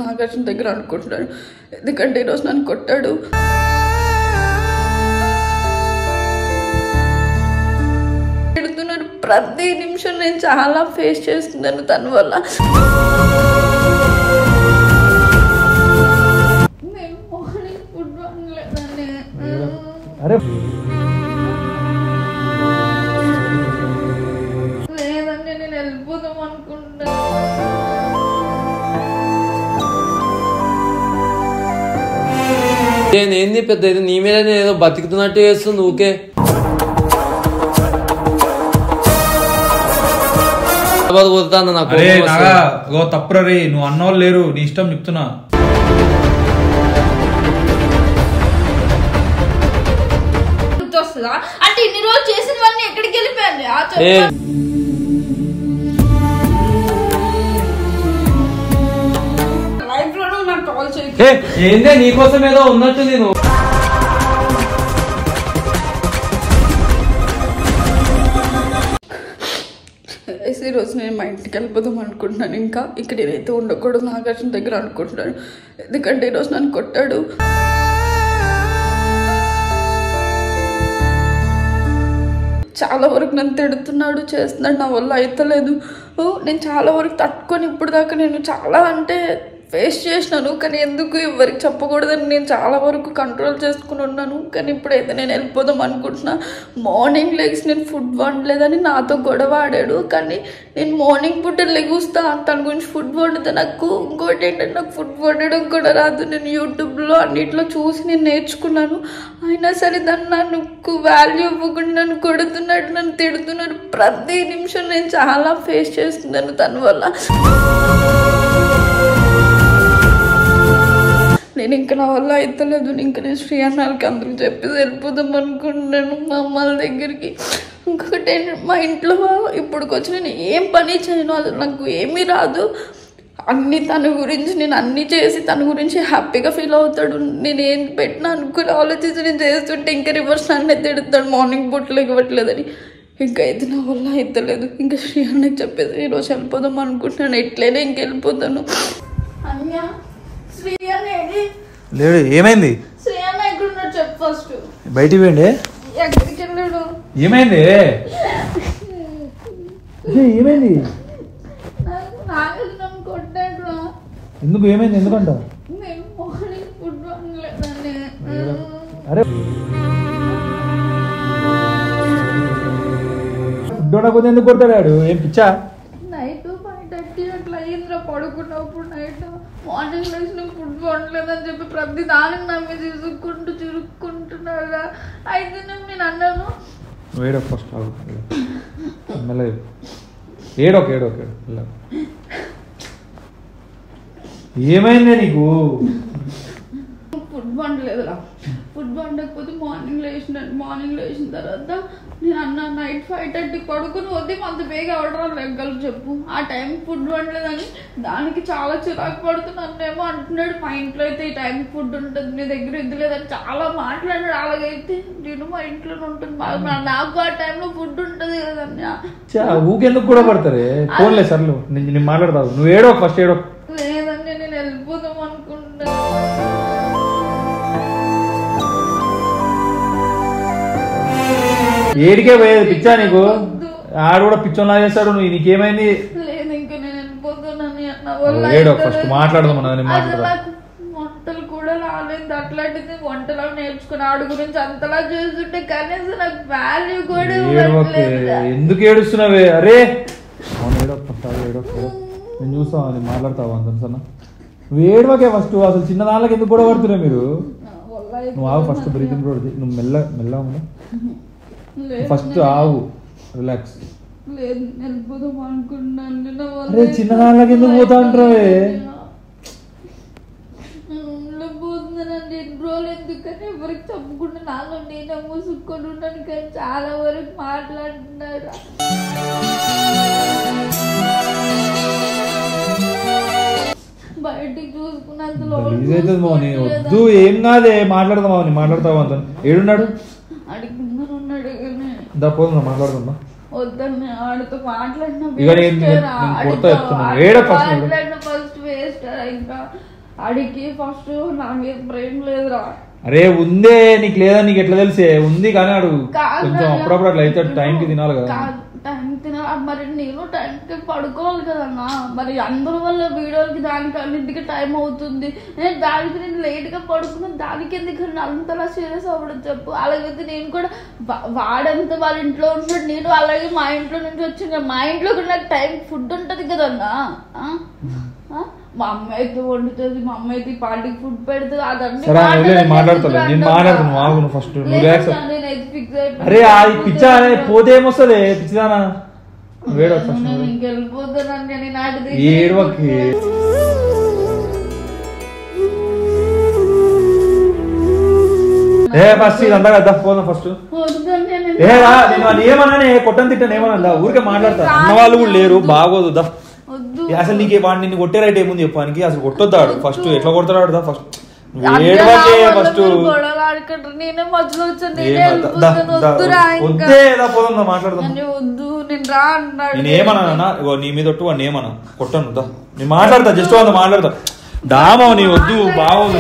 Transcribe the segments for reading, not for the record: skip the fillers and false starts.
నాగార్జున దగ్గర అనుకుంటున్నాడు, ఎందుకంటే ఈరోజు నన్ను కొట్టాడు. ప్రతి నిమిషం నేను చాలా ఫేస్ చేస్తున్నాను తన వల్ల. నేను మార్నింగ్ ఫుడ్ వండలేదని లేదండి, నేను వెళ్ళిపోదాం అనుకుంటా. నేనేంది పెద్ద నీ మీద ఏదో బతుకుతున్నట్టు చేస్తుంది ఊకే. తప్పురా రే, నువ్వు అన్నోళ్ళు లేరు, నీ ఇష్టం చెప్తున్నా. అంటే ఇన్ని రోజులు చేసినవన్నీ ఎక్కడికి వెళ్ళిపోయాను? లైఫ్ లో నాకు కాల్ చేయి. ఏందే నీకోసం ఏదో ఉన్నట్టు నేను ఈరోజు నేను మా ఇంటికి వెళ్ళిపోదాం అనుకుంటున్నాను. ఇంకా ఇక్కడ నేనైతే ఉండకూడదు నాగార్జున దగ్గర అనుకుంటున్నాను, ఎందుకంటే ఈరోజు నన్ను కొట్టాడు. చాలా వరకు నన్ను తిడుతున్నాడు, చేస్తున్నాడు, నా వల్ల అయితలేదు. నేను చాలా వరకు తట్టుకొని ఇప్పుడు దాకా నేను చాలా అంటే ఫేస్ చేసినాను, కానీ ఎందుకు ఎవరికి చెప్పకూడదని నేను చాలా వరకు కంట్రోల్ చేసుకుని ఉన్నాను. కానీ ఇప్పుడైతే నేను వెళ్ళిపోదాం అనుకుంటున్నా. మార్నింగ్ లెగ్స్ నేను ఫుడ్ వండలేదని నాతో గొడవ ఆడాడు, కానీ నేను మార్నింగ్ పూట లెగుస్తా తన గురించి ఫుడ్ వండితే నాకు ఇంకోటి ఏంటంటే నాకు ఫుడ్ వండడం కూడా రాదు. నేను యూట్యూబ్లో అన్నిట్లో చూసి నేను నేర్చుకున్నాను, అయినా సరే దాన్ని నాకు వాల్యూ ఇవ్వకుండా నన్ను కొడుతున్నాడు, నన్ను తిడుతున్నాడు. ప్రతి నిమిషం నేను చాలా ఫేస్ చేస్తున్నాను తన వల్ల. నేను ఇంకా నా వల్ల అయితలేదు, ఇంకా నేను శ్రీ అన్నాళ్ళకి అందరికి చెప్పేసి వెళ్ళిపోదాం అనుకుంటున్నాను మా అమ్మాల దగ్గరికి. ఇంకొకటి మా ఇంట్లో ఇప్పటికి వచ్చి నేను ఏం పని చేయను, అది నాకు ఏమీ రాదు. అన్నీ తన గురించి నేను అన్నీ చేసి తన గురించి హ్యాపీగా ఫీల్ అవుతాడు. నేను ఏం పెట్టినా అనుకుని ఆలోచించి నేను చేస్తుంటే ఇంకా రివర్స్ నన్నే తిడుతాడు, మార్నింగ్ పూటలు ఇవ్వట్లేదని. ఇంకా అయితే నా వల్ల అయితలేదు, ఇంకా శ్రీ అన్నకి చెప్పేసి ఈరోజు వెళ్ళిపోదాం అనుకుంటున్నాను. ఎట్లయినా ఇంకెళ్ళిపోతాను. అన్యా లేడు, ఏమైంది? శ్రీయన్న ఎక్కడున్నాడు చెప్పు ఫస్ట్. బయటికి పోయిండే. ఎక్కడికి వెళ్ళాడు? ఏమైంది? ఏమైంది? నాగార్జున కొట్టాడు. ఎందుకు ఏమైంది? ఎందుకంట? నేను మార్నింగ్ ఫుడ్ వండలేదని. అరే ఫుడ్ వండకపోతే ఎందుకు కొడతాడు? ఏం పిచ్చా? నైట్ 5:30 అట్లా అయ్యిందిరా పడుకున్నప్పుడు. నైట్ మార్నింగ్ లేచిన ఫుడ్ వండలేదని చెప్పి ప్రతి దానికి నమ్మి తీసుకుంటూ చిరుక్కుంటున్నారా. అయితే నేను అన్నాను ఏడో ఫస్ట్ ఏడోక ఏమైందే నీకు? ఫుడ్ వండలేదురా. ఫుడ్ వండకపోతే మార్నింగ్ లేచిన తర్వాత నేను అన్న నైట్ 5:30 పడుకుని వద్దే అంత బేగా ఆర్డర్ లెక్కలు చెప్పు. ఆ టైం ఫుడ్ వండలేదని దానికి చాలా చిరాకు పడుతున్నానేమో అంటున్నాడు. మా ఇంట్లో అయితే ఈ టైం ఫుడ్ ఉంటుంది, నీ దగ్గర ఇది లేదని చాలా మాట్లాడాడు. అలాగైతే నేను మా ఇంట్లోనే ఉంటుంది, నాకు ఆ టైంలో ఫుడ్ ఉంటుంది కదన్నా. ఊకెందుకు కూడా పడతారే? ఫోన్లే సర్లు నేను మాట్లాడతావు, నువ్వు ఏడో ఫస్ట్ ఏడో. లేదండి, నేను వెళ్ళిపోదాం అనుకుంటా. ఏడికే పోయేది పిచ్చా నీకు? ఆడు కూడా పిచ్చోలా చేస్తాడు. నీకేమైంది? లేదు ఇంకా నేను వెళ్ళిపోతానని ఏడో ఫస్ట్ మాట్లాడదాం. వంటలు కూడా రాలేదు, అట్లాంటిది వంటలు నేర్చుకుని ఆడు గురించి అంతలా చేస్తుంటే కనీసం నాకు వాల్యూ కూడా. ఎందుకు ఏడుస్తున్నావే? అరే ఏడో నేను చూస్తావా, నేను మాట్లాడతావా అందరిసన్న? నువ్వు ఏడవకే ఫస్ట్. అసలు చిన్న దానికి ఎందుకు కూడా పడుతున్నావు మీరు? నువ్వు ఆవు ఫస్ట్, బ్రీతింగ్ కూడా నువ్వు మెల్లగా ఉందా ఫస్ట్, ఆవు రిలాక్స్. లేదు వెళ్ళిపోదాం అనుకున్నాను. అరే చిన్న దానికి ఎందుకు పోతా అంటారే? పోతున్నానండి ఎన్ని రోజులు, ఎందుకని ఎవరికి చెప్పకుండా నాలో నేనే మూసుకొని ఉన్నాను. కానీ చాలా వరకు మాట్లాడుతున్నారు. బయటికి చూసుకున్నంత వద్దు, ఏం కాదే మాట్లాడదాం. అవన్నీ మాట్లాడతావు అంత. ఏడున్నాడు? అడిగినాడు పోదా మాట్లాడుతుందా? వద్దని ఆడితో మాట్లాడిన ఫస్ట్ వేస్ట్ వేస్ట్ ఇంకా అడిగి ఫస్ట్ నా మీద ప్రేమ లేదురా. అరే ఉందే నీకు లేదా నీకు ఎట్లా తెలిసే ఉంది కానీ అడు కొంచెం అప్పుడప్పుడు అట్లా అయితే టైంకి తినాలి కదా. టైం తినాలి మరి నేను టైంకి పడుకోవాలి కదన్నా. మరి అందరి వల్ల వీడియోలకి దానికి అన్నింటికి టైం అవుతుంది. దానికి నేను లేట్గా పడుకున్నా దానికి ఎందుకు అంతలా సీరియస్ అవ్వడం చెప్పు. అలాగైతే నేను కూడా వాడంతా వాళ్ళ ఇంట్లో ఉంటాడు, నేను అలాగే మా ఇంట్లో నుంచి వచ్చిన మా ఇంట్లో కూడా నాకు టైం ఫుడ్ ఉంటుంది కదన్నా. మా అమ్మ అయితే వండుతుంది, మా అమ్మ అయితే పార్టీకి ఫుడ్ పెడుతుంది. అదన్నీ అరే అది పిచ్చా పోతే ఏమొస్తుంది పిచ్చిదానా ఇంకెళ్ళిపోతానని నాకు ఏడవకి. ఫస్ట్ ఇదంతా కదా పోదాం ఫస్ట్. ఏరా నేను వాళ్ళు ఏమన్నా కొట్టని తిట్టాను ఏమన్నా ఊరికే మాట్లాడతా. అన్న వాళ్ళు కూడా లేరు బాగోదు దా. అసలు నీకు వాడిని నిన్ను కొట్టే రైట్ ఏముంది చెప్పానికి. అసలు కొట్టొద్దాడు ఫస్ట్ ఎట్లా కొడతాడు ఫస్ట్ ఫస్ట్ మాట్లాడదాం. నేనేమన్నా నీ మీద ఒట్టు వాడిని ఏమన్నా కొట్టను దా నేను మాట్లాడతా జస్ట్ అంత మాట్లాడతా. దామో నీ వద్దు బాగోదు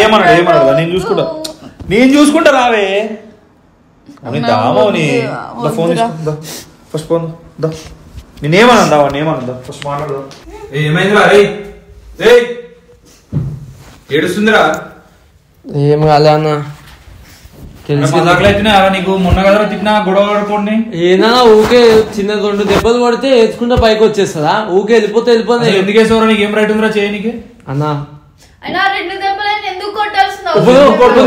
ఏమన్నాడు ఏమన్నాడు నేను చూసుకుంటా రావే దామో నీ ఫోన్ తీసుకుంటా ఫస్ట్ ఫోన్ దా. నేనేమన్నా వాడిని ఏమన్నా ఫస్ట్ మాట్లాడదా. ఏమైందిరా రే ఏడుస్తుందిరా. ఏం కాలే అన్న నీకు మొన్న కదా తిట్టినా గొడవ పడుకోండి. ఏనా ఊకే చిన్న 2 దెబ్బలు పడితే వేసుకుంటే పైకి వచ్చేస్తుందా? ఊకే వెళ్ళిపోతే వెళ్ళిపోతే ఎందుకు వేసేవరా? నీకు ఏం రైట్ ఉందిరా చేయనికి అన్నా?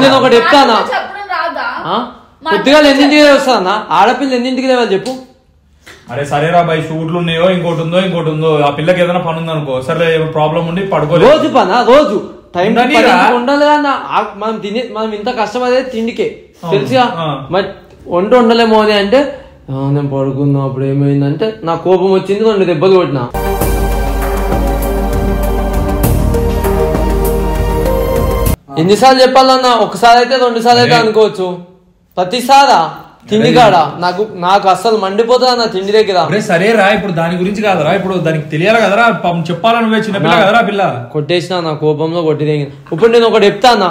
నేను ఒకటి చెప్తానా కొద్దిగా ఎన్నింటికి వస్తా ఆడపిల్ల ఎన్నింటికి లేవాలి చెప్పు. అరే సరేరా బాయ్ షూట్లు ఉన్నాయో ఇంకోటి ఉందో ఆ పిల్లకి ఏదైనా పని ఉందనుకో సరే ప్రాబ్లం ఉండి పడుకోలేదు. రోజు పనా రోజు టైం ఉండాలి కదా. మనం ఇంత కష్టపడే తిండికే తెలుసుగా. మరి వంట ఉండలేమో అని అంటే నేను పడుకున్నా. అప్పుడు ఏమైందంటే నా కోపం వచ్చింది 2 దెబ్బలు కొట్టినా. ఎన్నిసార్లు చెప్పాలన్నా? ఒకసారి అయితే 2 సార్లు అయితే అనుకోవచ్చు. ప్రతిసారా తిండి కాడ నాకు అసలు మండిపోతుంది అన్న తిండి దగ్గర. సరేరా ఇప్పుడు దాని గురించి కాదరా, ఇప్పుడు దానికి తెలియాలి కదరా, చెప్పాలని నువ్వే చిన్నపిల్ల కదరా. పిల్ల కొట్టేసిన నా కోపంలో కొట్టిదే. ఇప్పుడు నేను ఒకటి చెప్తా అన్న,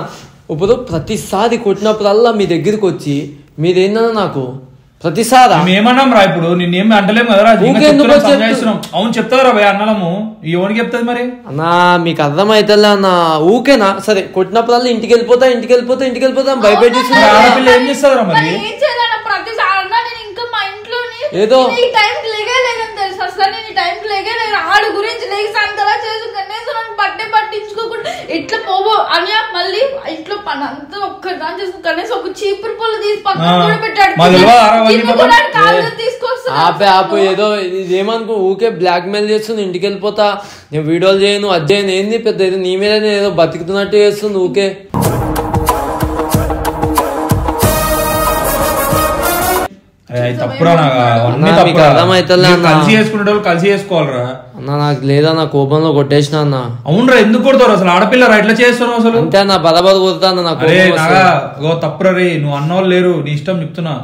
ఇప్పుడు ప్రతిసారి కొట్టినప్పుడల్లా మీ దగ్గరికి వచ్చి మీదేందన్నా నాకు ప్రతిసారి ఏమన్నాం రా? ఇప్పుడు నిన్నేమి అంటలేము కదరా. అవును చెప్తారా భయ అన్నలము ఎవరికి చెప్తుంది మరి అన్నా? మీకు అర్థమైతలే అన్న. ఊకేనా సరే కొట్టినప్పుడల్లా ఇంటికి వెళ్ళిపోతా భయపెట్టి ఆడపిల్ల ఏం చేస్తారా మరి? ఏదో ఆడు గురించి బట్టే పట్టించుకోకుండా ఇట్లా పోవో అని మళ్ళీ ఇంట్లో పని అంతా ఒక్కదాని చేసుకుని కనీసం ఒక చీపురు పళ్ళు తీసి పక్కన కూడా పెట్టాడు. ఆపే ఏదో ఇదేమనుకో ఊకే బ్లాక్ మెయిల్ చేస్తుంది. ఇంటికి వెళ్ళిపోతా, నేను వీడియోలు చేయను అది చేయను. ఏంది పెద్ద ఏదో నీ మీద ఏదో బతుకుతున్నట్టు చేస్తుంది ఊకే. కలిసి చేసుకునే కలిసి చేసుకోవాలరా అన్న. నాకు లేదా నా కోపంలో కొట్టేసిన అన్న. అవునరా ఎందుకు కొడతారు అసలు? ఆడపిల్లరా ఎట్లా చేస్తున్నావు అసలు? అంతే అన్న బలబల కొడతాను నాకు. తప్పురా రే, నువ్వు అన్నోళ్ళు లేరు, నీ ఇష్టం చెప్తున్నా.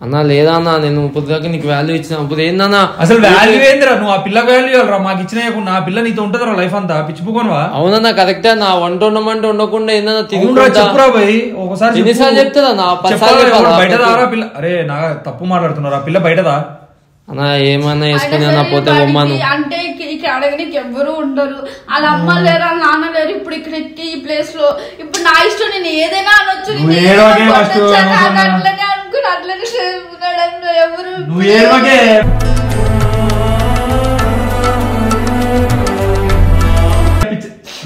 అన్నా లేదా అన్న, నేను ఇప్పుడు దాకా నీకు వాల్యూ ఇచ్చిన. ఇప్పుడు ఏందన్నా అసలు వాల్యూ ఏందిరా? నువ్వు ఆ పిల్ల వాల్యూ ఇవ్వాలరా, మాకు ఇచ్చిన నా పిల్ల నీతో ఉంటుందిరా లైఫ్ అంతా. పిచ్చిపోకోనవా? అవునన్నా కరెక్టే అన్న. వంట ఉండమంటే ఉండకుండా ఏందన్నా చెప్పురా పోయి ఒకసారి ఎన్నిసార్లు చెప్తారా? బయటదా పిల్ల? అరే నా తప్పు మాట్లాడుతున్నారా? పిల్ల బయటదా అన్నా? ఏమన్నా వేసుకుని అన్న పోతే బొమ్మను అంటే ఇక్కడ అడగడానికి ఎవ్వరు ఉండరు. వాళ్ళ అమ్మ లేరు, వాళ్ళ నాన్న లేరు. ఇప్పుడు ఇక్కడ ఈ ప్లేస్ లో ఇప్పుడు నా ఇష్టం, నేను ఏదైనా అనొచ్చు. అనుకుని అట్లనే ఎవరు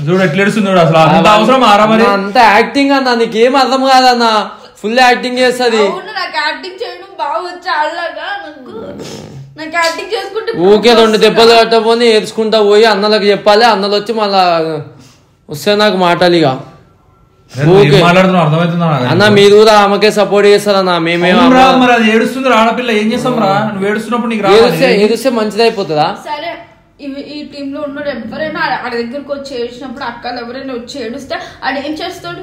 చూడు ఎట్లా ఏడుస్తుంది అసలు. అంత అవసరం ఆరామని అంత యాక్టింగ్ అన్న. నీకేం అర్థం కాదన్న, ఫుల్ యాక్టింగ్ చేస్తుంది. నాకు యాక్టింగ్ చేయడం బాగా వచ్చి అల్లగా నాకు యాక్టింగ్ చేసుకుంటే ఊకే 2 దెబ్బలు కట్టపోని ఏడ్చుకుంటా పోయి అన్నలకు చెప్పాలి. అన్నలు వచ్చి మళ్ళా వస్తే నాకు మాటలిగా అన్న. మీరు కూడా ఆమెకే సపోర్ట్ చేస్తారన్నా. మేమేమో ఏడుస్తుంది ఆడపిల్ల ఏం చేస్తాం రా? నువ్వు ఏడుస్తున్నప్పుడు ఏడుస్తే మంచిది అయిపోతుందా? సరే ఈ టీమ్ లో ఉన్నాడు ఎవరైనా ఆడ దగ్గరకు వచ్చి ఏడ్చినప్పుడు అక్కలు ఎవరైనా వచ్చి ఏడుస్తే ఆడ ఏం చేస్తాడు?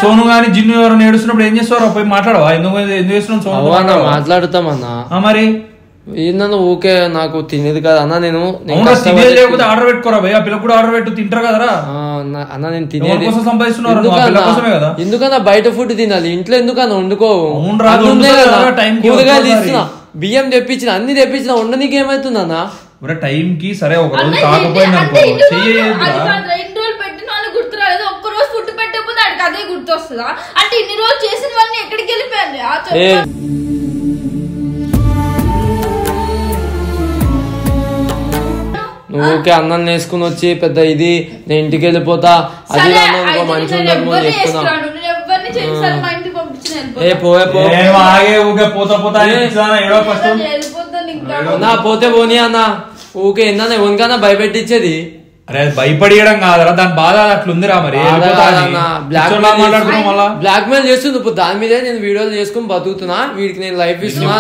సోను గాని జిన్ను ఎవరైనా ఏడుస్తున్నప్పుడు ఏం చేస్తారు? పోయి మాట్లాడవా? ఎందుకు చేస్తున్నావు? మాట్లాడుతామన్నా. మరి ఏందన్నా ఊకే నాకు తినేది కదా అన్న. నేను ఆర్డర్ పెట్టుకోరా భయ్, ఆ పిల్ల కూడా ఆర్డర్ పెట్టు, తింటారు కదరా అన్న. నేను తినేది ఎందుకన్నా బయట ఫుడ్ తినాలి, ఇంట్లో ఎందుకన్నా వండుకో. కూరగాయలు ఇస్తున్నా, బియ్యం తెప్పించిన, అన్ని తెప్పించిన, వండనీకి ఏమైతుంది అన్న? టైం కి సరే ఒక రోజు కాకపోయింది అనుకో, గుర్తు రాలేదు. ఒక్క రోజు ఫుడ్ పెట్టకపోతే ఆడికి అదే గుర్తు వస్తుందా? అంటే ఇన్ని రోజులు చేసినవన్నీ ఎక్కడికి వెళ్ళిపోయాలి? నువ్వుకే అన్నం వేసుకుని వచ్చి పెద్ద ఇది నేను ఇంటికి వెళ్ళిపోతా అది మంచి ఉండదు చెప్తున్నా. పోతే పోనీ అన్న. ఊకే ఏందన్నా ఎవరికన్నా భయపెట్టించేది? అరే భయపడియడం కాదరా, దాని బాధ అట్లుందిరా. మరి బ్లాక్ మెయిల్ చేస్తుంది ఇప్పుడు, దాని మీదే నేను వీడియోలు చేసుకుని బతుకుతున్నా, వీడికి నేను లైఫ్ ఇస్తున్నా.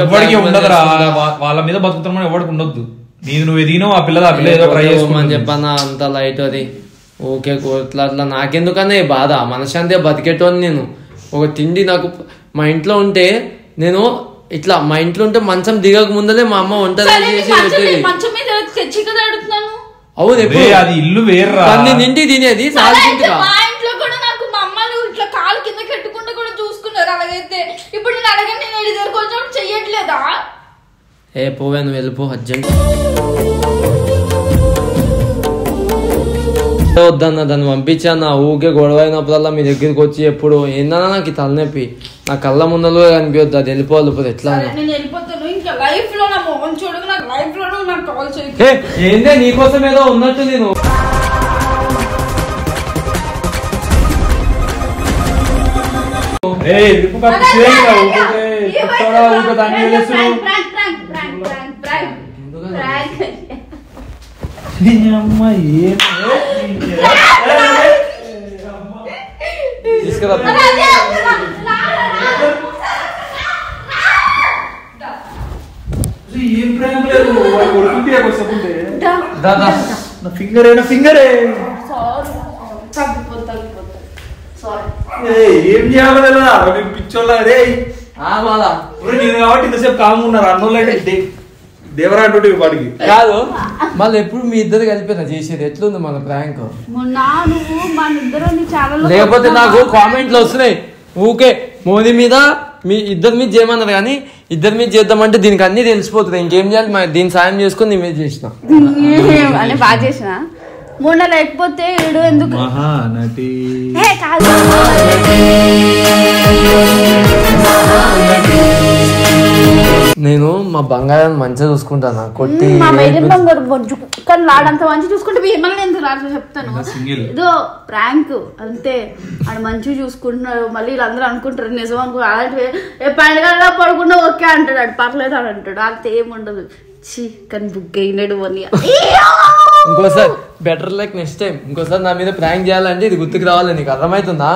ఎవరికి ఉండదురా, వాళ్ళ మీద బతుకుతున్నామని ఎవరికి ఉండొద్దు. నువ్వు ఎదిగినావు, ఆ పిల్ల ఏదో ట్రై చేసుకోమని చెప్పన్నా. అంత లైట్ అది ఓకే ఇట్లా అట్లా నాకెందుకన్నా బాధ, మనశాంతిగా బతికేటోని నేను. ఒక తిండి నాకు మా ఇంట్లో ఉంటే, నేను ఇట్లా మా ఇంట్లో ఉంటే మంచం దిగక ముందలే మా అమ్మ వంట చేసి పెట్టేది. అవును అది ఇల్లు వేర్రా, ఇంటికి తినేది కాలు కింద కట్టుకుంటే కూడా చూసుకున్నారు. అలాగైతే ఇప్పుడు నేను అడగని, నేను ఇంటి దగ్గరకు వచ్చినప్పుడు చెయ్యట్లేదా? పోవే నువ్వు వెళ్ళిపో అర్జెంట్. వద్దన్న దాన్ని పంపించాను. ఊకే గొడవ అయినప్పుడల్లా మీ దగ్గరికి వచ్చి ఎప్పుడు ఏందన్నా నాకు తలనొప్పి, నా కళ్ళ ముందలో కనిపించద్దు. అది వెళ్ళిపోవాలి ఎట్లా? ఏందే నీకోసం ఏదో ఉన్నట్టు నేను తీసుకురా. ఫింగర్ ఏం చేయాలి పిచ్చోళ్ళ రే కాబట్టి ఇంతసేపు కాము ఉన్నారు. అన్నోళ్ళైతే దేవరా అంటుంటే వాడికి కాదు. మళ్ళీ ఎప్పుడు మీ ఇద్దరు కలిపినా చేసేది? ఎట్లుంది మన ప్రాంక్? లేకపోతే నాకు కామెంట్లు వస్తున్నాయి ఊకే మోదీ మీద, మీ ఇద్దరి మీద చేయమన్నారు కానీ ఇద్దరి మీద చేద్దామంటే దీనికి అన్ని తెలిసిపోతుంది. ఇంకేం చేయాలి? దీని సాయం చేసుకుని నీ మీద చేసిన బాగా చేసిన మొన్న. లేకపోతే ఏడు ఎందుకు మహానటి నేను మా బంగారాన్ని మంచిగా చూసుకుంటాను. కొట్టి కానీ లాడంత మంచి చూసుకుంటే మిమ్మల్ని ఎందుకు రాదు చెప్తాను. ఏదో ప్రాంక్ అంతే, ఆడు మంచిగా చూసుకుంటున్నాడు. మళ్ళీ వీళ్ళందరూ అనుకుంటారు నిజం అనుకో. అలాంటివి పండుగలో పడుకున్నా ఓకే అంటాడు, ఆడు పర్లేదు అని అంటాడు. అంత ఏముండదు. కానీ బుక్ అయినాడు అని. ఇంకోసారి బెటర్ లైక్ నెక్స్ట్ టైం ఇంకోసారి నా మీద ప్రాంక్ చేయాలంటే ఇది గుర్తుకు రావాలి. నీకు అర్థమవుతుందా?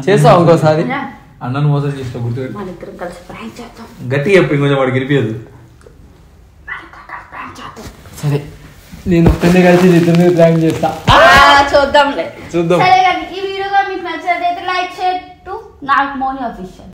చేస్తావు ఇంకోసారి? అన్నను మోసం చేస్తా గుర్తు గట్టిగా చెప్పి కొంచెం వాడికి గెలిపియదు. సరే నేను ఒక్కనే కలిసి ఇద్దరు మీద ప్రాంక్ చేస్తా. చూద్దాంలే, చూద్దాం. ఈ వీడియో మీకు నచ్చినట్లయితే like share to Nag Moni official.